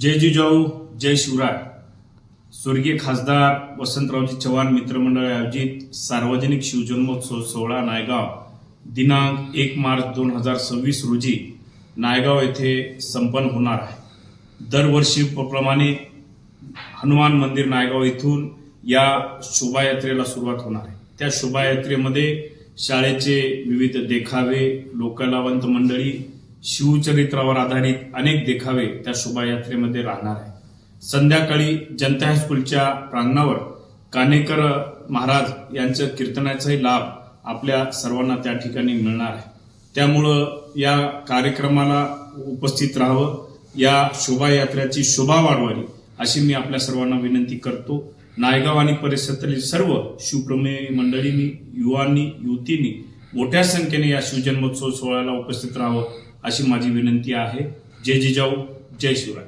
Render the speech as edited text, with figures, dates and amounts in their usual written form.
जय जिजाऊ जय शिवराय। स्वर्गीय खासदार वसंतरावजी चव्हाण मित्रमंडळ आयोजित सार्वजनिक शिवजन्मोत्सव सोहळा नायगाव दिनांक 1 मार्च 2026 रोजी नायगाव येथे संपन्न होणार आहे। दरवर्षीप्रमाणे हनुमान मंदिर नायगाव येथून या शोभायात्रेला सुरुवात होणार आहे। त्या शोभायात्रेमध्ये शाळेचे विविध देखावे, लोकलावंत मंडळी, शिवचरित्रावर आधारित अनेक देखावे त्या शोभायात्रेमध्ये राहणार आहे। संध्याकाळी जनता हायस्कूलच्या प्रांगणावर कानेकर महाराज यांच्या कीर्तनाचाही लाभ आपल्या सर्वांना त्या ठिकाणी मिळणार आहे। त्यामुळं या कार्यक्रमाला उपस्थित राहावं, या शोभायात्रेची शोभा वाढवावी अशी मी आपल्या सर्वांना विनंती करतो। नायगाव आणि परिसरातील सर्व शिवप्रेमी मंडळींनी, युवांनी, युवतींनी मोठ्या संख्येने या शिवजन्मोत्सव सोहळ्याला उपस्थित राहावं अशी माझी विनंती आहे। जय जिजाऊ जय शिवराय।